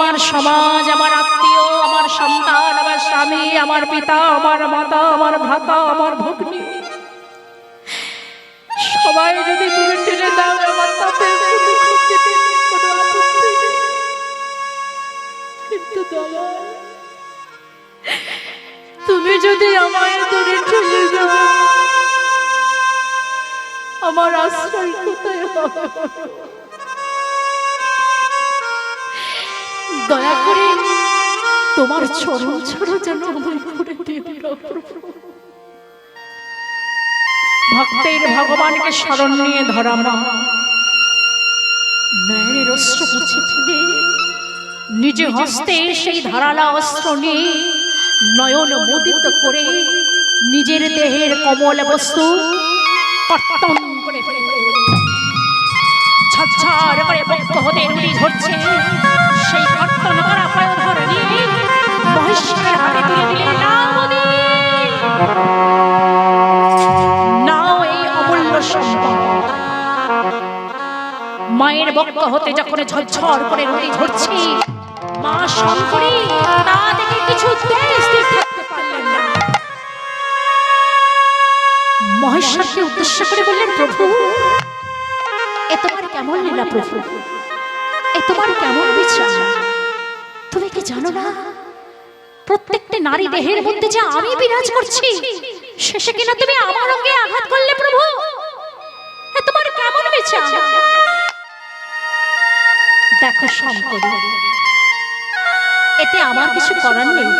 আমার সমাজ, আমার আত্মীয়, আমার সন্তান, আমার স্বামী, আমার পিতা, আমার মাতা, আমার ভ্রাতা, আমার ভগ্নী, সবাই যদি তুমি টেনে দাও আমার তাতে কোনো ক্ষতি নেই, কোনো আপত্তি নেই। কিন্তু দাদা, তুমি যদি আমায় দূরে ঠেলে দাও আমার আশ্রয় কোথায় হবে? দয়া করে তোমার চরণ ছড়া যেন আমায় করে দিও। ভক্তের ভগবানকে স্মরণ নিয়ে ধরামা নয়নের অস্ত্র মুছে ফেলে নিজে হস্তে সেই ধারালা অস্ত্র নিয়ে নয়ন মোদিত করে নিজের দেহের কমল বস্তু কর্তন করে ফেলে ঝরঝর করে বক্ষ হতে রুটি ঝরছে। সেই কর্তন করা পায়ধর নিয়ে মহেশ্বরের হাতে তুলে দিলেন, নাও এই অমূল্য সম্পদ। মায়ের বক্ষ হতে যখন ঝরঝর করে রুটি ঝরছে, মা শঙ্করী তা দেখে কিছু স্থির থাকতে পারলেন না। মহেশ্বরকে উদ্দেশ্য করে বললেন, প্রভু এ তোমার কেমন লীলা? প্রভু এ তোমার কেমন বিচার? তুমি কি জানো না প্রত্যেকটি নারী দেহের মধ্যে যে আমি বিরাজ করছি, শেষে কিনা তুমি আমার অঙ্গে আঘাত করলে? প্রভু এ তোমার কেমন বিচার? দেখো শঙ্করী, এতে আমার কিছু করার নেই।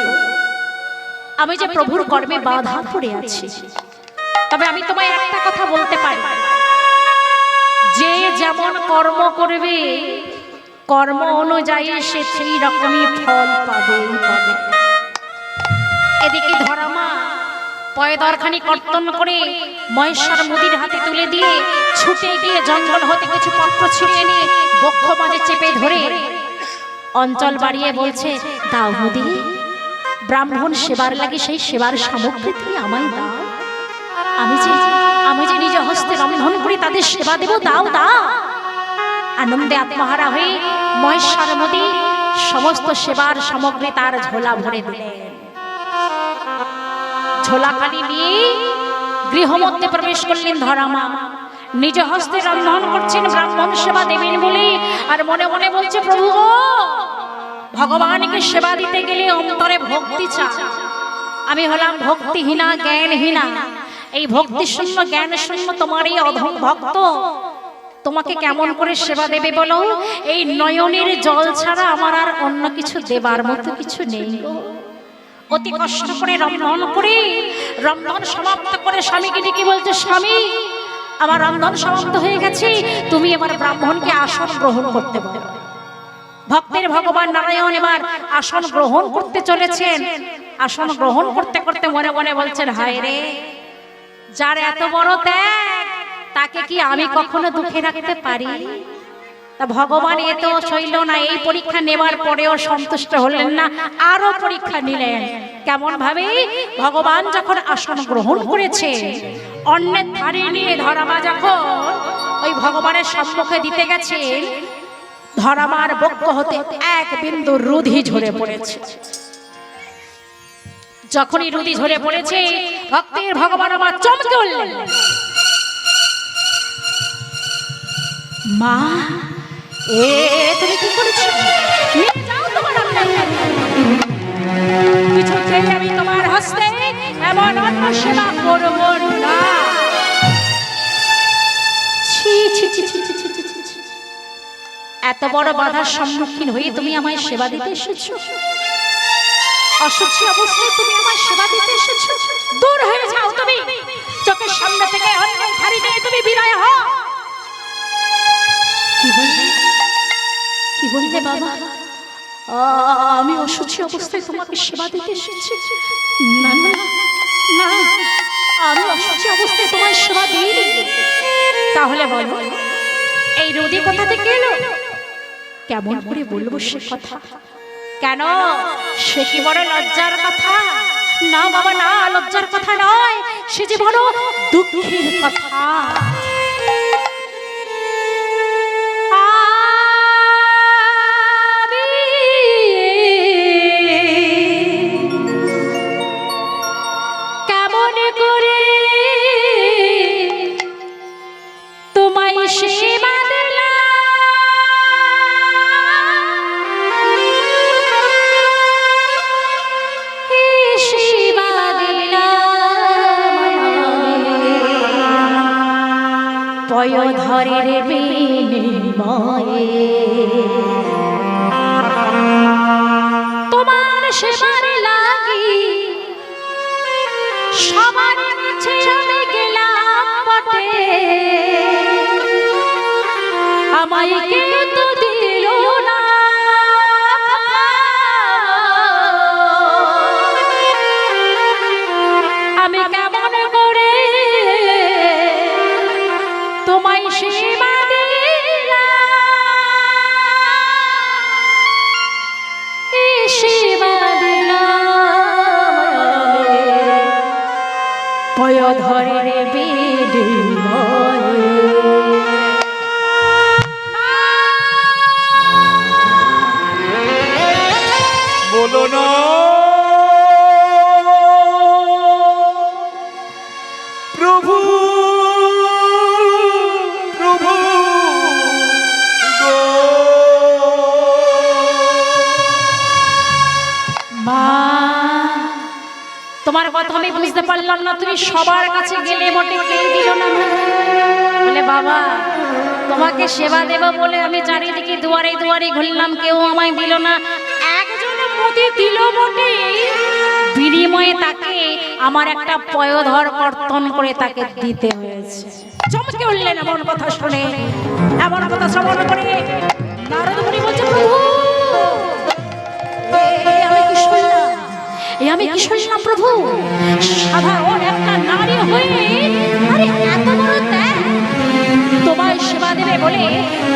আমি যে প্রভুর কর্মে বাধা পড়ে আছি। তবে আমি তোমায় একটা কথা বলতে পারি, যে যেমন কর্ম করবে কর্ম অনুযায়ী সে সেই রকমই ফল পাবে। এদিকে ধরামা পয়দরখানি কর্তন করে মহেশ্বর মুদির হাতে তুলে দিয়ে ছুটে গিয়ে জঙ্গল হতে কিছু পত্র ছিঁড়ে নিয়ে বক্ষ মাঝে চেপে ধরে অঞ্চল বাড়িয়ে বলছে, দাও মুদি, ব্রাহ্মণ সেবার লাগে সেই সেবার সামগ্রী তুমি আমায় দাও। আমি যে নিজ হস্তে রন্ধন করি তাদের সেবা দেব, দাও দাও। আনন্দে আত্মহারা হয়ে মহেশ্বর মুদি সমস্ত সেবার সামগ্রী তার ঝোলা ভরে দিলেন। ঝোলাখানি নিয়ে গৃহমধ্যে প্রবেশ করলেন ধরামা। নিজ হস্তে রন্ধন করছেন ব্রাহ্মণ সেবা দেবেন বলে, আর মনে মনে বলছে, প্রভু ভগবানকে সেবা দিতে গেলে অন্তরে ভক্তি চাই। আমি হলাম ভক্তিহীনা, জ্ঞানহীনা। এই ভক্তি শূন্য, জ্ঞান শূন্য তোমার এই অধম ভক্ত তোমাকে কেমন করে সেবা দেবে বলো? এই নয়নের জল ছাড়া আমার আর অন্য কিছু দেবার মতো কিছু নেই। অতি কষ্ট করে রন্ধন সমাপ্ত করে স্বামীকে ডেকে বলছে, স্বামী আমার রন্ধন সমাপ্ত হয়ে গেছে, তুমি এবার ব্রাহ্মণকে আসন গ্রহণ করতে বলো। ভক্তের ভগবান নারায়ণ এবার আসন গ্রহণ করতে চলেছেন। আসন গ্রহণ করতে করতে মনে মনে বলছেন, হায় রে, যার এত বড় ত্যাগ তাকে কি আমি কখনো দুঃখে রাখতে পারি? তা ভগবান এ তো সইল না, এই পরীক্ষা নেবার পরেও সন্তুষ্ট হলেন না, আরো পরীক্ষা নিলেন। কেমন ভাবে? ভগবান যখন আসন গ্রহণ করেছে, অন্যের থারি নিয়ে ধরামা যখন ওই ভগবানের সম্মুখে দিতে গেছে, ধরামার বক্ষ হতে এক বিন্দু রুধি ঝরে পড়েছে। যখনই রুধি ঝরে পড়েছে, ভক্তের ভগবান আমার চমকে উঠলেন, মা এ তুমি কি করেছো? কিছুতেই আমি তোমার হস্তে এমন অন্ন সেবা করব না। এত বড় বাধার সম্মুখীন হয়ে তুমি আমায় সেবা দিতে এসেছো? অসুচি অবস্থায় তুমি আমায় সেবা দিতে এসেছো? দূর হয়ে যাও তুমি, চোখের সামনে থেকে অন্যের থারি নিয়ে তুমি বিদায় হও। কি বললে বাবা? আমি অসুচি অবস্থায় তোমাকে সেবা দিতে এসেছি? না না না, আমি অসুচি অবস্থায় তোমায় সেবা দিইনি। তাহলে বলো, এই রুধি কোথা থেকে এলো? কেমন করে বলবো সে কথা? কেন, সে কি বড় লজ্জার কথা? না বাবা না, লজ্জার কথা নয়, সে যে বড় দুঃখের কথা। পয়োধরের বিনিময়ে তোমার সেবার লাগি সবার কাছে আমি গেলাম বটে, আমায় কেউ তো দিল না। আমি কেমন করে তোমায় সেবা পয়োধরের বিনিময়ে। বলো না প্রভু প্রভু মা, তোমার কথা আমি বুঝতে পারলাম না, তুমি সবার কাছে গেলে বটে কেউ দিল না। বলে বাবা তোমাকে সেবা দেব বলে আমি চারিদিকে দুয়ারে দুয়ারে ঘুরলাম, কেউ আমায় দিল না। একজন মোদি দিল বটে, বিনিময়ে তাকে আমার একটা পয়োধর কর্তন করে তাকে দিতে হয়েছে। চমকে উঠলেন এমন কথা শুনে, এমন কথা শ্রবণ করে নারদ মুনি বলছে প্রভু আমি কি শুনলাম প্রভু, সাধারণ একটা নারী হয়ে আরে এত বড় ত্যাগ, তোমায় সেবা দেবে বলে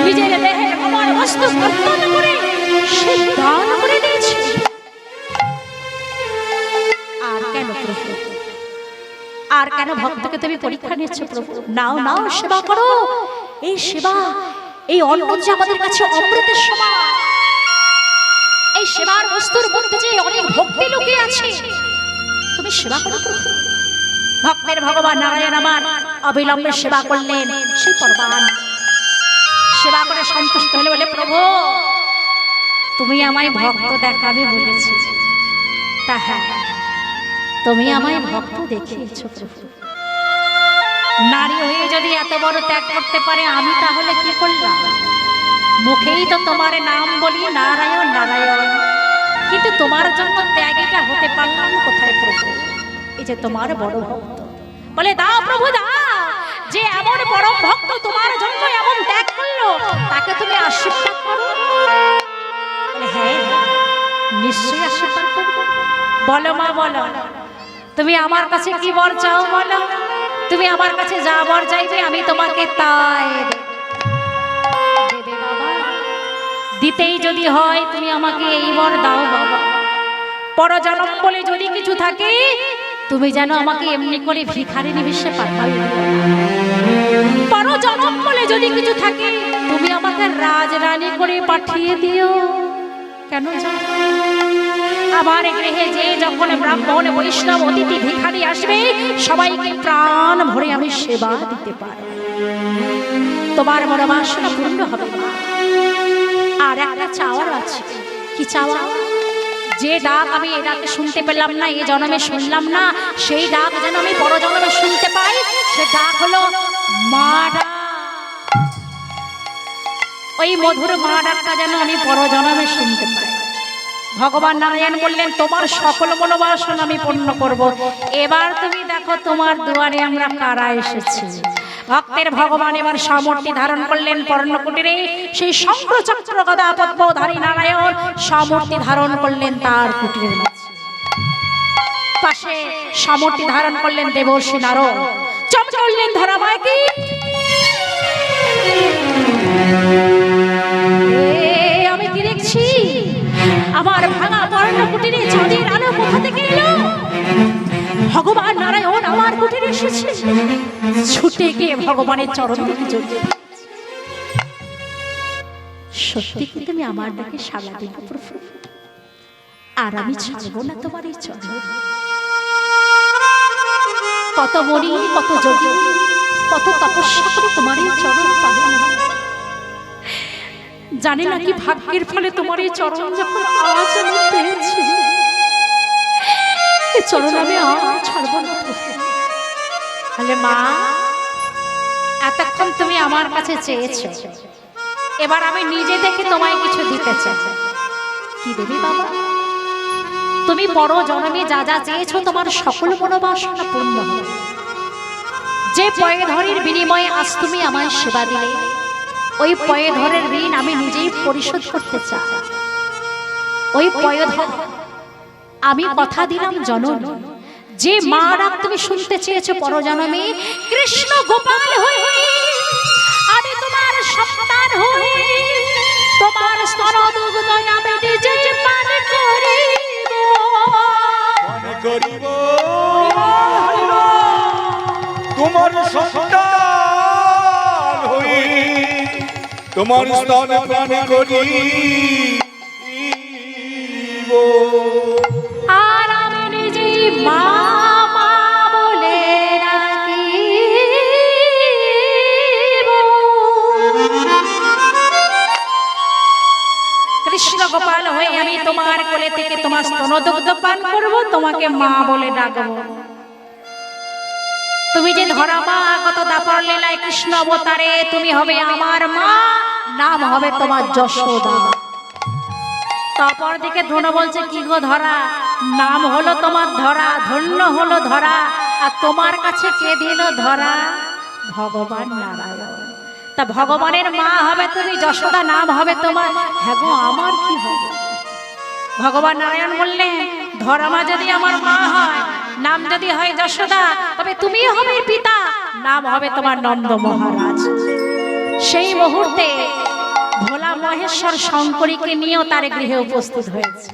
নিজের দেহের অমর বস্তু কর্তন করে সে দান করে দিয়েছে। আর কেন প্রভু, আর কেন ভক্তকে তুমি পরীক্ষা নিচ্ছ প্রভু? নাও নাও সেবা করো, এই সেবা এই অন্ন যে আমাদের কাছে অমৃতের সমান, এই সেবার বস্তুর মধ্যে যে অনেক ভক্তি লুকিয়ে আছে, তুমি সেবা করো প্রভু। ভক্তের ভগবান নারায়ণ আমার অবিলম্বে সেবা করলেন, সেই পরবান সেবা করে সন্তুষ্ট হলে বলে প্রভু তুমি আমায় ভক্ত দেখাবে বলেছি, তা হ্যাঁ তুমি আমায় ভক্ত দেখিয়েছ প্রভু। নারী হয়ে যদি এত বড় ত্যাগ করতে পারে, আমি তাহলে কি করলাম? মুখেই তো তোমার নাম বলি নারায়ণ নারায়ণ, কিন্তু তোমার জন্য ত্যাগীটা হতে পারলাম কোথায় প্রভু? এই যে তোমার বড় ভক্ত, বলে দাও প্রভু দাও, যে এমন বড় ভক্ত তোমার জন্য এমন ত্যাগ করলো তাকে তুমি আশীর্বাদ করো। হ্যাঁ নিশ্চয়ই আশীর্বাদ করবো। বলো মা বলো, তুমি আমার কাছে কি বর চাও বলো? তুমি আমার কাছে যা বর চাইবে আমি তোমাকে তাই দেবে বাবা। দিতেই যদি হয় তুমি আমাকে এই বর দাও বাবা, পরজন্ম বলে যদি কিছু থাকে তুমি যেন আমাকে এমনি করে ভিখারি নিবেশে পাঠাবে। পরজন্ম বলে যদি কিছু থাকে তুমি আমাকে রাজরানী করে পাঠিয়ে দিও। কেন জানো? আমার গৃহে যে যখন ব্রাহ্মণ বৈষ্ণব অতিথি ভিখারি আসবে সবাইকে প্রাণ ভরে আমি সেবা দিতে পারি, তোমার মনোবাসনা পূর্ণ হবে। আর একটা চাওয়ার আছে। কি চাওয়া? যে ডাক আমি এই ডাকে শুনতে পেলাম না, এই জন্মে শুনলাম না, সেই ডাক যেন আমি পরজন্মে শুনতে পাই। সে ডাক হলো মা ডাক। ওই মধুর মা ডাকটা যেন আমি পরজন্মে শুনতে পাই। ভগবান নারায়ণ বললেন তোমার সকল মনোবাসনা আমি পূর্ণ করব। এবার তুমি দেখো তোমার দুয়ারে আমরা কারা এসেছি। ভক্তের ভগবান এবার সামর্থ্য ধারণ করলেন পর্ণকুটিরে, সেই শঙ্খচক্র গদা পদ্মধারী নারায়ণ সামর্থ্য ধারণ করলেন তার কুটিরের মাঝে। পাশে সামর্থ্য ধারণ করলেন দেবর্ষি নারদ। চমকে উঠলেন ধরামায় কি আমি কি দেখছি? আমার ভাঙা পর্ণকুটিরে চাঁদের আলো কোথা থেকে এলো? ভগবান নারায়ণ আমার কুটিরে এসেছে। ছুটে গিয়ে ভগবানের চরণ থেকে জড়িয়ে সত্যি কি তুমি আমার ডাকে সাড়া দিবে প্রভু? আর আমি ছাড়বো না তোমার এই চরণ। কত মরি কত যোগী কত তপস্যা করে তোমার এই চরণ পাবে না। জানি না কি ভাগ্যের ফলে তোমার এই চরণ যখন আজ আমি পেয়েছি, এই চরণ আমি আর ছাড়বো না। তাহলে মা এতক্ষণ তুমি আমার কাছে চেয়েছো, এবার আমি নিজে থেকে তোমায় কিছু দিতে চাই। কি দেবে বাবা? তুমি বড় জন্মে যা যা চেয়েছো তোমার সকল মনোবাসনা পূর্ণ হবে। যে পয়ধরের বিনিময়ে আজ তুমি আমায় সেবা দিলে, ওই পয়ধরের ঋণ আমি নিজেই পরিশোধ করতে চাই। ওই পয়ধর আমি কথা দিলাম জননী, যে মা ডাক তুমি শুনতে চেয়েছো পরজন্মে, কৃষ্ণ গোপাল হয়ে আমি তোমার সন্তান হয়ে তোমার স্তন দুগ্ধ আমি নিজে পান করিব তোমার সন্তান হই, তোমার স্তন পান করিব। আর আমি নিজে মা মা বলে ডাকিব। কৃষ্ণ গোপাল হয়ে আমি তোমার কোলে থেকে তোমার স্তনদুগ্ধ পান করব, তোমাকে মা বলে ডাকবো। তুমি যে ধরা মা আগত দাপর লীলায় কৃষ্ণ অবতারে তুমি হবে আমার মা, নাম হবে তোমার যশোদা। তারপর দিকে ধন বলছে, কি গো ধরা, নাম হলো তোমার ধরা, ধন্য হলো ধরা, আর তোমার কাছে কে দিল ধরা? ভগবান নারায়ণ। তা ভগবানের মা হবে তুমি, যশোদা নাম হবে তোমার। হ্যাঁ গো, আমার কি হবে? ভগবান নারায়ণ বললেন, ধরা মা যদি আমার মা হয়, নাম যদি হয় যশোদা, তবে তুমিও হবে পিতা, নাম হবে তোমার নন্দ মহারাজ। সেই মুহূর্তে ভোলা মহেশ্বর শঙ্করীকে নিয়েও তার গৃহে উপস্থিত হয়েছে।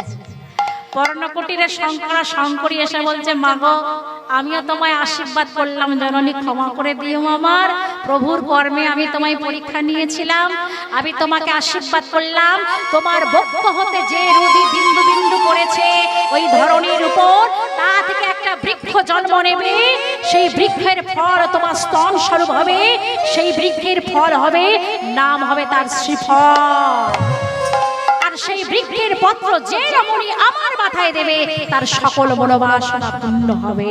পর্ণকুটিরে শঙ্করা শঙ্করী এসে বলছে, মা গো, আমিও তোমায় আশীর্বাদ করলাম জননী, ক্ষমা করে দিও আমার। প্রভুর কর্মে আমি তোমায় পরীক্ষা নিয়েছিলাম, আমি তোমাকে আশীর্বাদ করলাম। তোমার বক্ষ হতে যে রুধি বিন্দু বিন্দু পড়েছে ওই ধরনের উপর, তা থেকে একটা বৃক্ষ জন্ম নেবে। সেই বৃক্ষের ফল তোমার স্তন স্বরূপ হবে, সেই বৃক্ষের ফল হবে, নাম হবে তার শ্রীফল। আর সেই বৃক্ষের পত্র যে রমণী আমার মাথায় দেবে, তার সকল মনোবাসনা পূর্ণ হবে।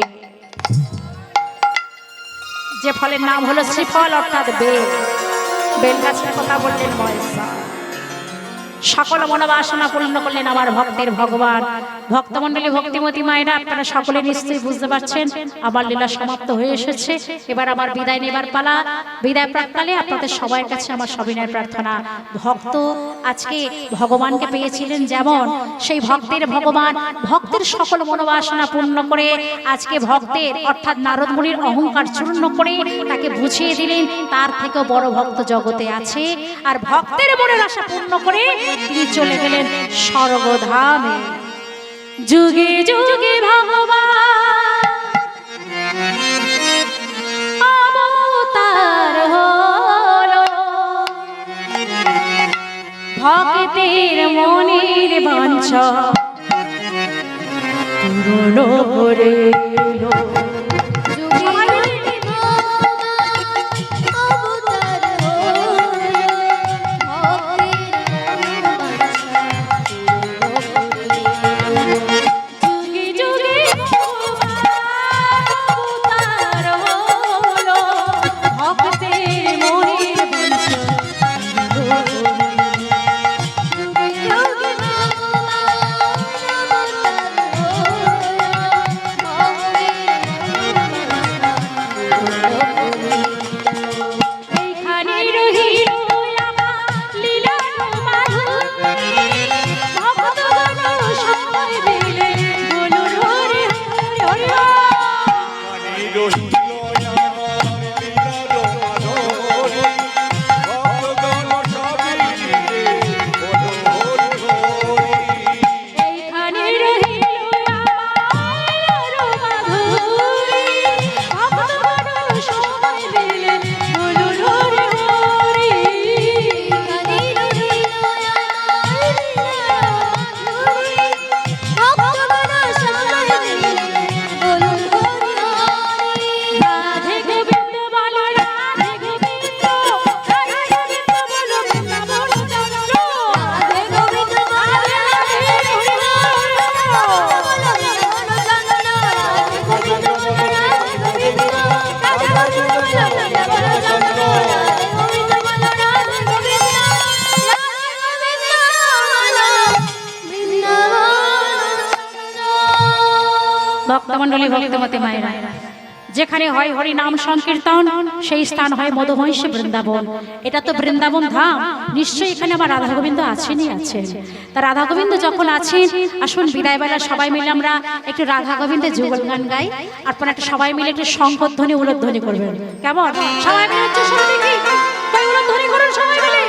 যে ফলের নাম হলো শ্রীফল, অর্থাৎ বেল। বেল গাছের কথা বললেন মহেশ্বর। সকল মনোবাসনা পূর্ণ করলেন আমার ভক্তের ভগবান। ভক্তমণ্ডলী, ভক্তিমতী মায়েরা, আপনারা সকলে নিশ্চয়ই বুঝতে পারছেন আমার লীলা সমাপ্ত হয়ে এসেছে। এবার আমার বিদায় নেবার পালা। বিদায় প্রাক্কালে আপনাদের সবার কাছে আমার সবিনয় প্রার্থনা, ভক্ত আজকে ভগবানকে পেয়েছিলেন যেমন, সেই ভক্তের ভগবান ভক্তের সকল মনোবাসনা পূর্ণ করে আজকে ভক্তের অর্থাৎ নারদ মুনির অহংকার চূর্ণ করে তাকে বুঝিয়ে দিলেন তার থেকেও বড় ভক্ত জগতে আছে। আর ভক্তের মনের আশা পূর্ণ করে তিনি চলে গেলেন স্বর্গধামে। যুগে যুগে ভগবান অবতার হলো, ভক্তের মনের বাঞ্ছা পূরণ করে। ভক্তমণ্ডলী ভক্তমতী মায়েরা, যেখানে হয় হরি নাম সংকীর্তন সেই স্থান হয় মধুমহিষী বৃন্দাবন। এটা তো বৃন্দাবন ধাম, নিশ্চয়ই এখানে আমার রাধা গোবিন্দ আছেনই আছেন। তা রাধা গোবিন্দ যখন আছেন, আসুন বিদায়বেলা সবাই মিলে আমরা একটু রাধা গোবিন্দের যুগল গান গাই। আপনারা একটা সবাই মিলে একটু শঙ্খধ্বনি উলধ্বনি করবেন, কেমন? সবাই মিলে হচ্ছে শুরু দেখি, উলধ্বনি করুন সবাই মিলে।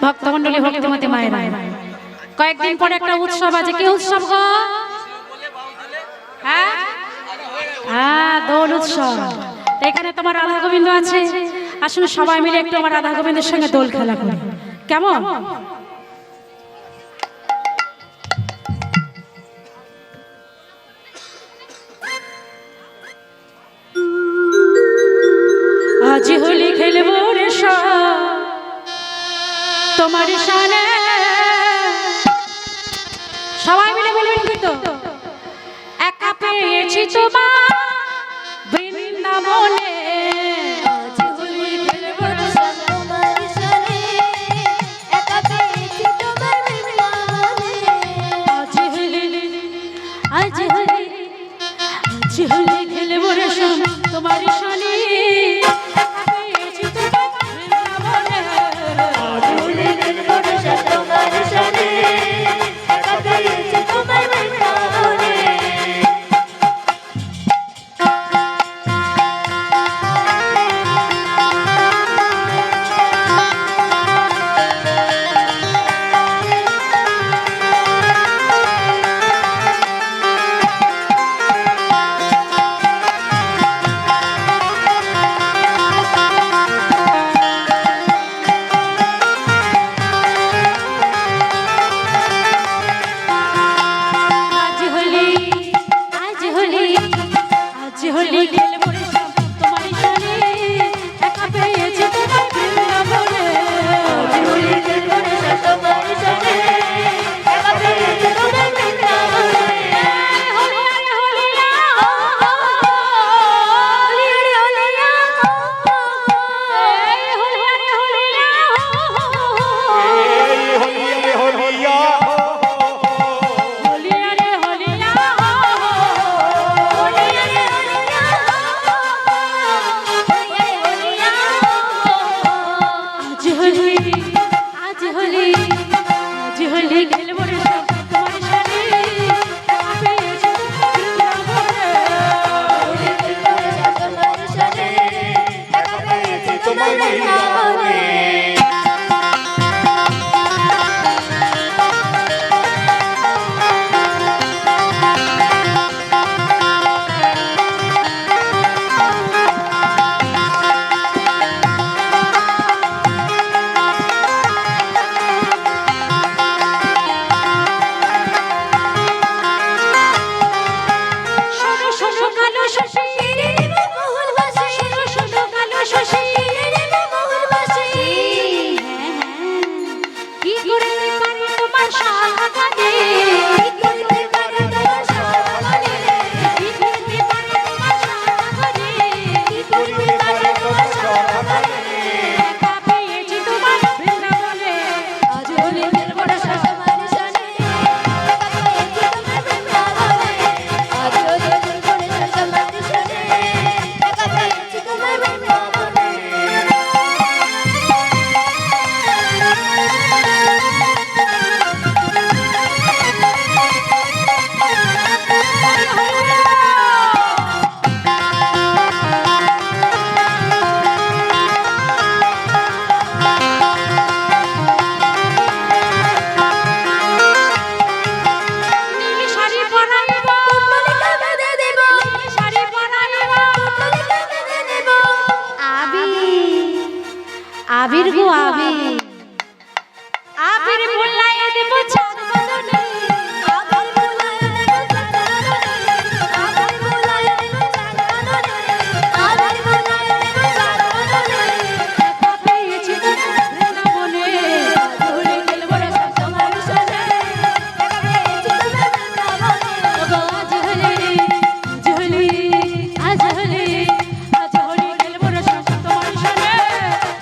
ভক্তমণ্ডলী ভক্তিমতী মায়েরা, কয়েকদিন পরে একটা উৎসব আছে। কি উৎসব গো? হ্যাঁ হ্যাঁ, দোল উৎসব। এখানে তোমার রাধা গোবিন্দ আছে, আসলে সবাই মিলে একটু আমার রাধা গোবিন্দের সঙ্গে দোল খেলা করি, কেমন? আজ হোলি খেলবো রে তোমার সানে, সবাই মিলে বলবেন কিন্তু, একা পেয়েছি তোমার বৃন্দাবনে। আজ হোলি খেলবো রে তোমার সানে, একা পেয়েছি তোমার বৃন্দাবনে। আজ হোলি খেলবো রে তোমার সানে, হলি খেলবো রে সব তোমারই সনে একা পেয়েছি তোমায় বৃন্দাবনে আজ হোলি খেলবো রে সব তোমারই সনে একা পেয়েছি তোমায় বৃন্দাবনে হোলি আরে হোলিয়া হোলি রে হোলিয়া এই হোলি আরে হোলিয়া এই হলিয়া হলিয়া হোলি আরে হোলিয়া হোলি রে হোলিয়া হোলি রে হোলিয়া আজ হোলি আজ হোলি আজ হোলি খেলবো রে সব তোমার সাথে একা পেয়েছি বৃন্দাবনে হোলি খেলবো রে সব তোমারই সনে একা পেয়েছি তোমায় বৃন্দাবনে শোনো শোনো কালো শশী মহুল বাসি শোনো শোনো কালো শশী মহুল বাসি কি করতে পারি তোমার শাখা গানে কি করতে পারে তোমার সাহাবানে কি করতে পারি তোমার শাখা গানে কি করতে পারে তোমার সাহাবানে একা পেয়েছি তোমার বৃন্দাবনে আজ হোলি খেলবো রে সব তোমারই সনে একা পেয়েছি তোমায় বৃন্দাবনে আজ হোলি খেলবো রে সব তোমারই সনে একা পেয়েছি তোমায় বৃন্দাবনে নীল শাড়ি পরাইব কুণ্ডলিকা বেঁধে দেব নীল শাড়ি পরাইব কুণ্ডলিকা বেঁধে দেব আবির গো আবির আবির বলাই দেব চাঁদ বদনে আবার বুলায় দেব চাঁদনে আবার বুলায় দেব চাঁদনে আবার বুলায় দেব চাঁদনে একা পেয়েছি তোমার বৃন্দাবনে হোলি খেলবো রে সব তোমারই সনে একা পেয়েছি তোমায় বৃন্দাবনে ওগো আজ হোলি আজ হোলি আজ হোলি খেলবো রে সব তোমার সাথে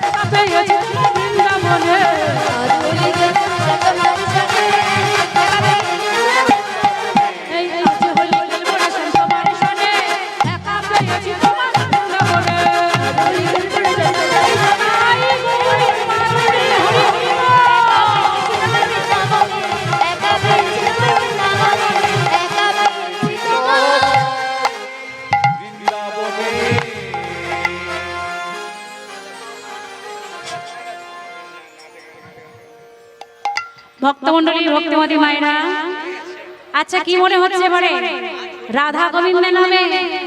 একা পেয়েছি তোমার বৃন্দাবনে আজ হোলি খেলবো রে সব তোমারই সনে একা পেয়েছি তোমায় বৃন্দাবনে এই আজ হোলি খেলবো রে সব তোমার সাথে একা পেয়েছি তোমার বৃন্দাবনে হোলি খেলবো রে সব তোমারই সনে আই গৌরী মাধুরী হরি হরি একা পেয়েছি তোমায় বৃন্দাবনে একা পেয়েছি তোমায় বৃন্দাবনে ভক্তমণ্ডলী ভক্তিমতী মায়েরা আচ্ছা কি মনে হচ্ছে এবারে রাধা গোবিন্দের নামে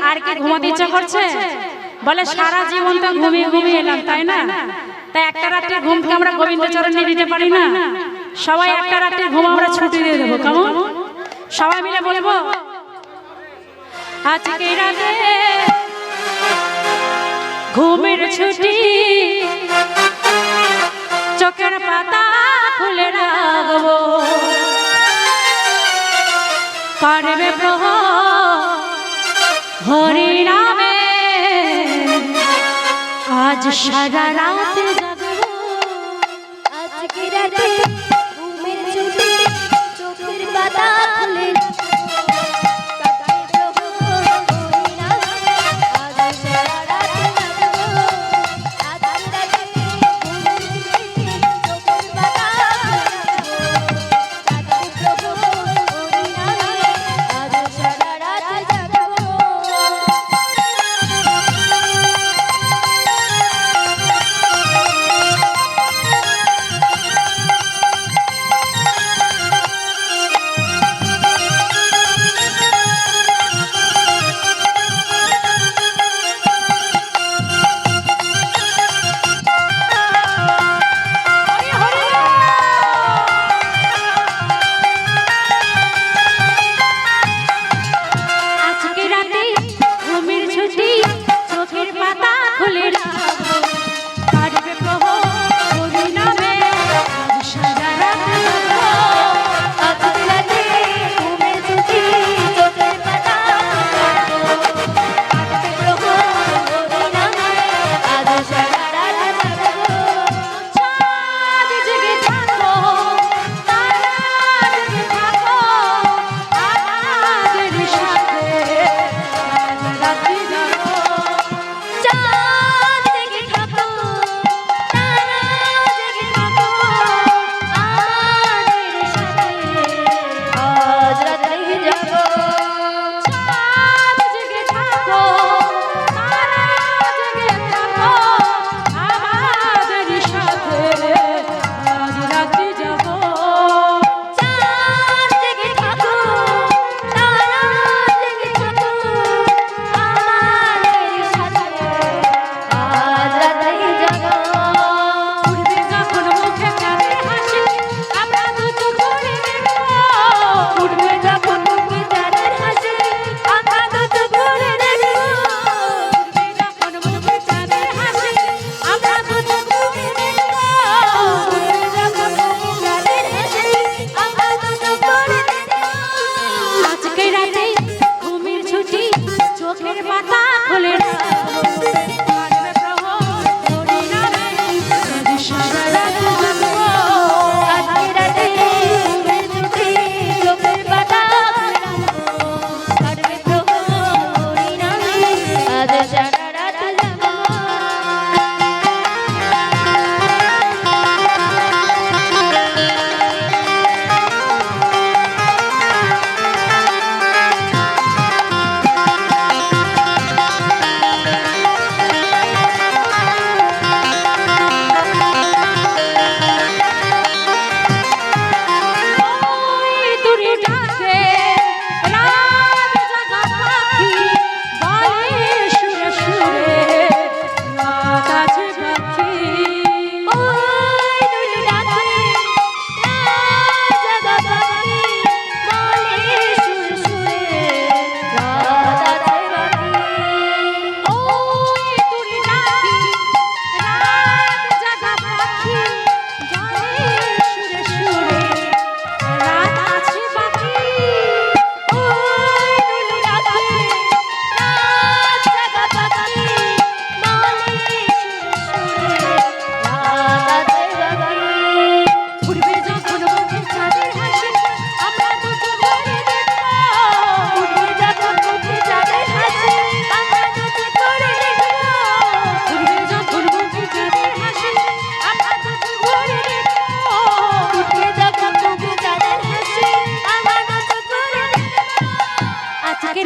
আর কি ঘুমাতে ইচ্ছা করছে বলে সারা জীবন তো ঘুমিয়ে ঘুমিয়ে এলাম তাই না তাই একটা রাত্রে ঘুমকে আমরা গোবিন্দ চরণে দিতে পারি না সবাই একটা রাত্রে ঘুম আমরা ছুটি দিয়ে দেবো কেমন সবাই মিলে বলবো আজকে রাতে ঘুমের ছুটি চোখের পাতা খুলে রাখবো করবে প্রভু হরি নামে আজ সারা রাত জাগবো আজকে রাতে ঘুমের ছুটি চোখের পাতা খুলে তাকাই প্রভু হরি নামে আজ সারা রাত জাগবো আজকে রাতে ঘুমের ছুটি চোখের পাতা তাকাই প্রভু হরি নামে আজ সারা রাত জাগবো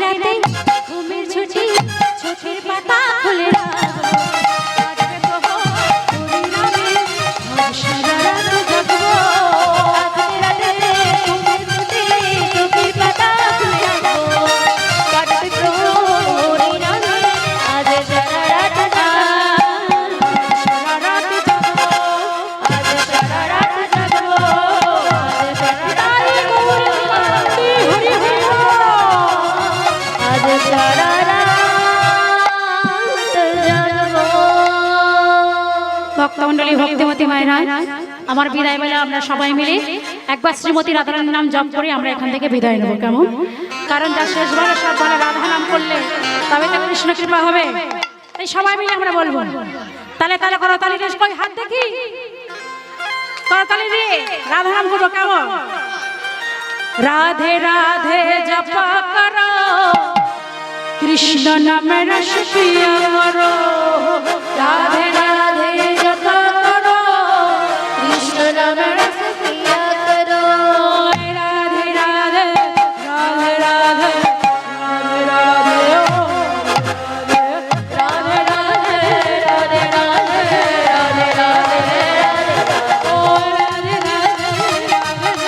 রাতে ঘুমের ছুটি চোখের পাতা খুলে রাখবো কাটবে প্রহর তোরই নামে আজ সারা রাত জাগবো আজকে রাতে ঘুমের ছুটি চোখের পাতা খুলে রাখবো কাটবে প্রহর তোরই নামে আজ সারা রাত জাগবো সারা রাত জাগবো আজ সারা রাত জাগবো আজ সারা রাত তারে গৌর নিলামে হরি হরি আজ সারা রাত জাগবো। ভক্তমণ্ডলী ভক্তিমতী মায়েরা আমার বিদায় বেলা আমরা সবাই মিলে একবার শ্রীমতী রাধারানীর নাম জপ করে আমরা এখান থেকে বিদায় নেব কেমন কারণ যা শেষবারে সব বলে রাধা নাম করলে তবে তো কৃষ্ণ কৃপা হবে তাই সবাই মিলে আমরা বলবো তালে তালে করো তালি রেস কই হাত দেখি করো তালি রে রাধা নাম করবো কেমন রাধে রাধে জপা করো কৃষ্ণ নামে রস পিয়া করো রাধে রাধে জপা করো কৃষ্ণ নাম রস পিয়া করো রাধে রাধে রাধে রাধে রাধে রাধে ও রাধে রাধে রাধে রাধে রাধে রাধে ও রাধে রাধে রাধে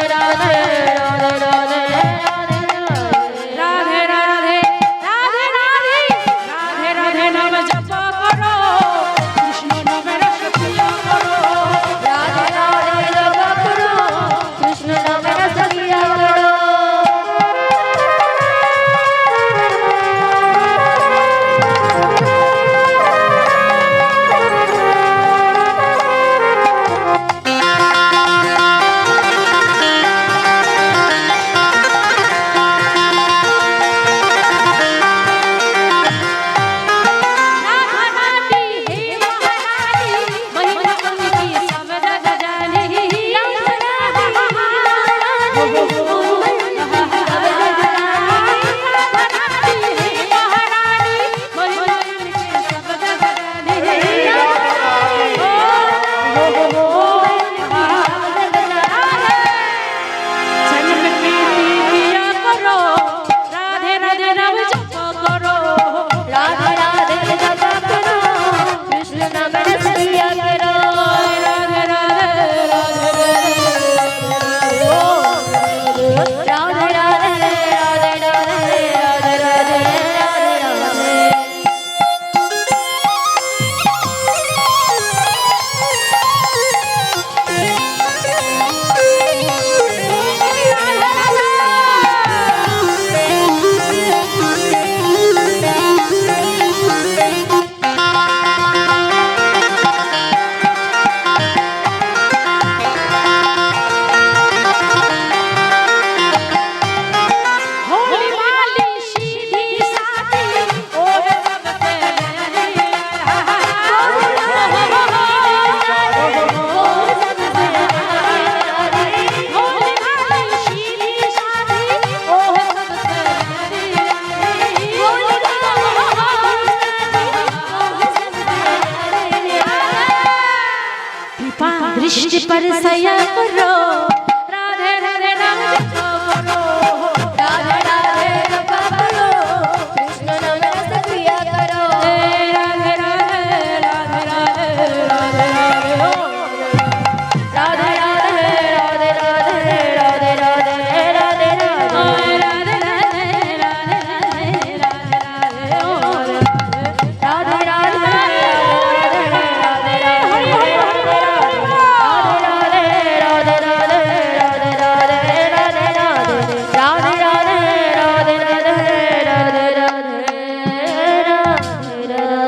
রাধে রাধে রাধে রাধে রাধে রাধে রাধে রাধে রাধে রাধে রাধে নাম জপ করো কৃষ্ণ নামে রস পিয়া করো রাধে রাধে জপ করো কৃষ্ণ নাম রস পিয়া করো राधारानी हे महारानी महिमा की सब जग जानी राधारानी हे महारानी महिमा की सब जग जानी जन्म प्रीति किया करो राधे राधे नाम जप करो राधे राधे जप करो कृष्ण नाम रस पिया करो राधे राधे राधे राधे राधे राधे राधे राधे राधे राधे होली वाली सीधी सादी ओहे सबसे होली वाली सीधी सादी ओहे सबसे कृपा दृष्टि पर सया करो राधे राधे नाम जप करो राधे राधे जप करो कृष्ण नाम रस पिया करो राधे राधे राधे राधे राधे राधे ओ राधे राधे राधे राधे राधे राधे राधे राधे राधे राधे राधे राधे राधे ओ राधे राधे राधे राधे हरि हरि राधे राधे राधे राधे राधे राधे राधे राधे राधे राधे राधे राधे राधे राधे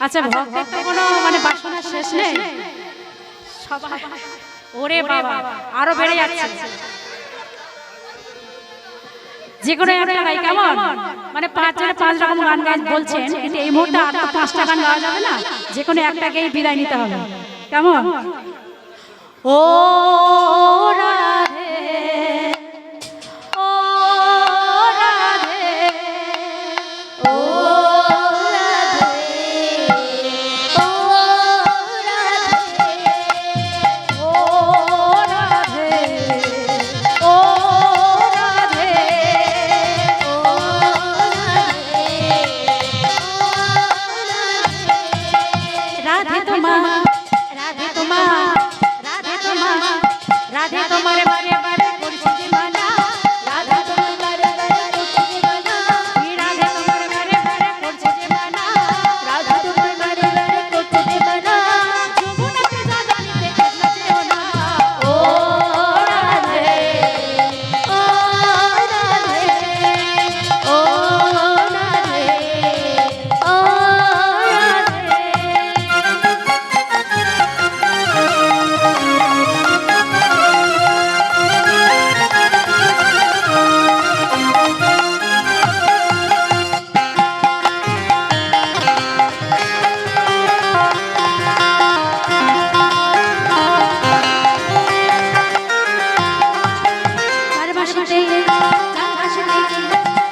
আচ্ছা ভক্তের তো কোনো মানে বাসনা শেষ নেই সবাই ওরে বাবা আরো বেড়ে যাচ্ছে যে কোনো একটা গাই, কেমন? মানে 5 রকম গান গাই বলছেন, কিন্তু এই মুহূর্তে আর তো 5টা গান গাওয়া যাবে না, যে কোনো একটাকেই বিদায় নিতে হবে, কেমন? ও রাধে, ও রাধে, ও রাধে, ও রাধে, ও রাধে, ও রাধে, রাধে তোমার, রাধে তোমার, রাধে তোমার, রাধে তোমার বারে বারে করছি যে মানা, রাধে তোমার বারে বারে করছি যে মানা, রাধে তোমার বারে বারে করছি যে মানা, রাধা তোমার বারে বারে করতে দেবে না। যমুনাতে যা জানিতে কৃষ্ণ যেও না। ও রাধে, ও রাধে, ও রাধে, ও যার বাঁশিতে, যার বাঁশিতে,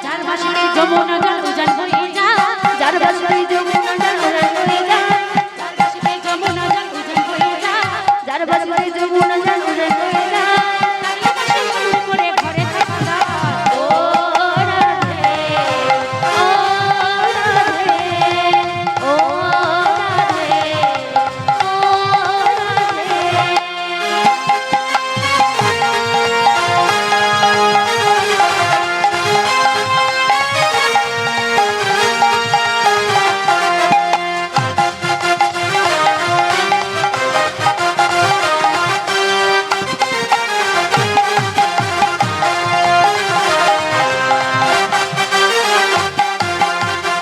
যার বাঁশিতে যমুনা জল উজান হয়ে যায়, যার বাঁশি যমুনা জল হয়ে যায়, যার বাঁশিতে যমুনা জল উজান হয়ে যায়, যার বাঁশি যমুনা জল হয়ে যায়। তারই বাঁশি বন্ধ করে ঘরে থাকা যায়। ও রাধে, ও রাধে, ও রাধে,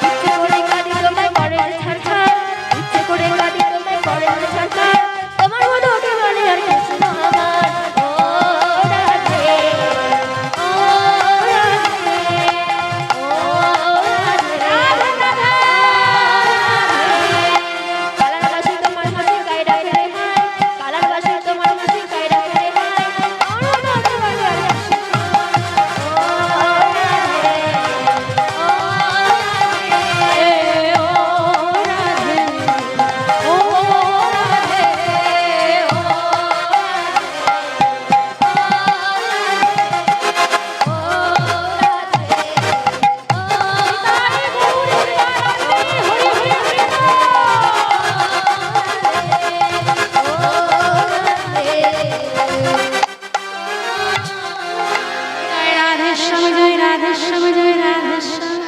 ইচ্ছে করে কাঁদি তোমায় পরে ছাড়ছাড়, ইচ্ছে করে কাঁদি তোমায় পরে ছাড়ছাড়, তোমার মতো ওকে বলে আর কিছু না আমার। ও রাধে, ও রাধে, ও রাধে, রাধে রাধে। কালার বাসি তোমার হাসি গায়ে ডাকে রে হায়, কালার বাসি তোমার হাসি গায়ে ডাকে রে হায়, আমার মতো ওকে বলে আর কিছু না আমার। ও রাধে, ও রাধে শ্যাম, জয় রাধে শ্যাম, জয় রাধে শ্যাম।